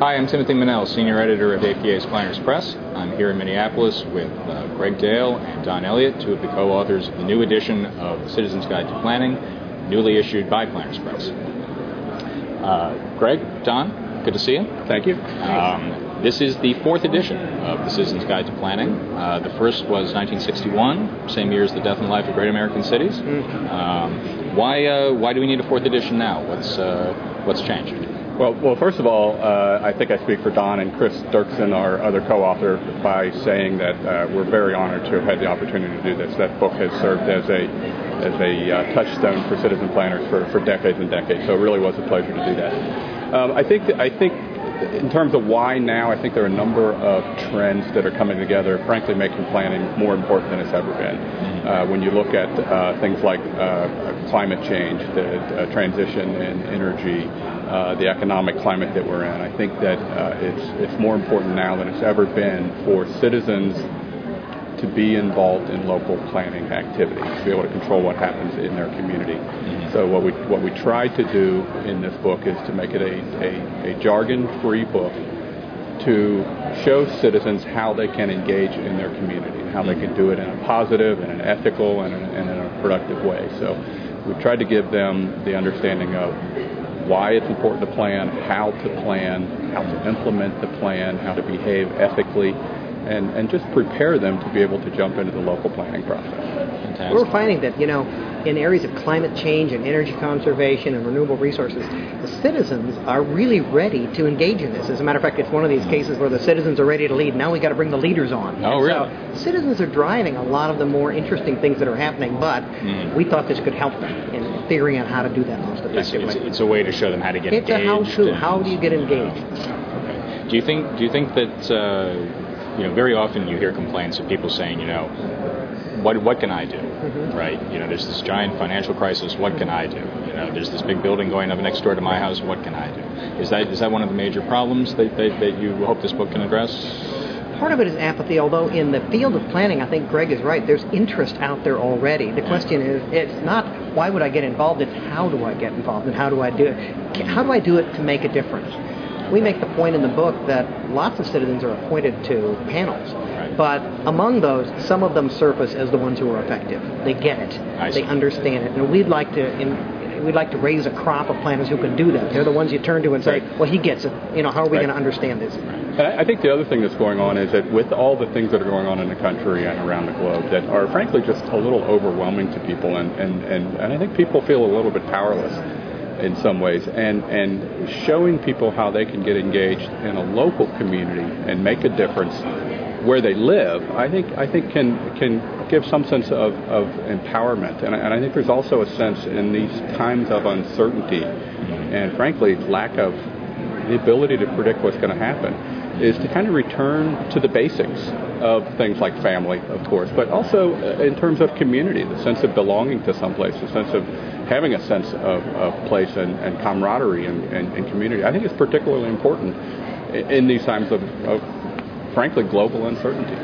Hi, I'm Timothy Mennel, Senior Editor of APA's Planners Press. I'm here in Minneapolis with Greg Dale and Don Elliott, two of the co-authors of the new edition of The Citizen's Guide to Planning, newly issued by Planners Press. Greg, Don, good to see you. Thank you. This is the fourth edition of The Citizen's Guide to Planning. The first was 1961, same year as The Death and Life of Great American Cities. Why do we need a fourth edition now? What's changed? Well, first of all, I think I speak for Don and Chris Dirksen, our other co-author, by saying that we're very honored to have had the opportunity to do this. That book has served as a touchstone for citizen planners for decades and decades, so it really was a pleasure to do that. I think in terms of why now, I think there are a number of trends that are coming together, frankly making planning more important than it's ever been. When you look at things like climate change, the transition in energy, the economic climate that we're in, I think that it's more important now than it's ever been for citizens to be involved in local planning activities, to be able to control what happens in their community. So what we tried to do in this book is to make it a jargon-free book to show citizens how they can engage in their community and how they can do it in a positive and an ethical and in a productive way. So we tried to give them the understanding of why it's important to plan, how to implement the plan, how to behave ethically, and just prepare them to be able to jump into the local planning process. Fantastic. We're finding that, in areas of climate change and energy conservation and renewable resources, the citizens are really ready to engage in this. As a matter of fact, it's one of these cases where the citizens are ready to lead. Now we got to bring the leaders on. Oh, really? So citizens are driving a lot of the more interesting things that are happening, but we thought this could help them in figuring out how to do that most effectively. It's a way to show them how to get engaged. It's a how-to. How do you get engaged? Okay. Do you think that very often you hear complaints of people saying, what can I do? Right? There's this giant financial crisis. What can I do? There's this big building going up next door to my house. What can I do? Is that one of the major problems that you hope this book can address? Part of it is apathy, although in the field of planning, I think Greg is right. There's interest out there already. The question is, it's not why would I get involved, it's how do I get involved and how do I do it? How do I do it to make a difference? We make the point in the book that lots of citizens are appointed to panels, but among those, some of them surface as the ones who are effective. They get it, they understand it, and we'd like to raise a crop of planners who can do that. They're the ones you turn to and say, well, he gets it. How are we going to understand this? And I think the other thing that's going on is that with all the things that are going on in the country and around the globe that are frankly just a little overwhelming to people, and I think people feel a little bit powerless in some ways, and showing people how they can get engaged in a local community and make a difference where they live, I think can give some sense of empowerment, and I think there's also a sense in these times of uncertainty and frankly lack of the ability to predict what's going to happen, is to kind of return to the basics of things like family, of course, but also in terms of community, the sense of belonging to someplace, the sense of having a sense of place and camaraderie and community. I think it's particularly important in these times of frankly, global uncertainty.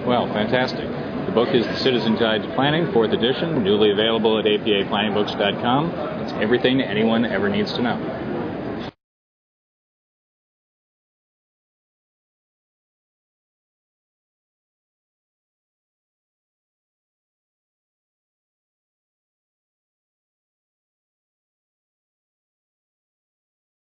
Well, fantastic. The book is The Citizen's Guide to Planning, 4th edition, newly available at apaplanningBooks.com. It's everything anyone ever needs to know.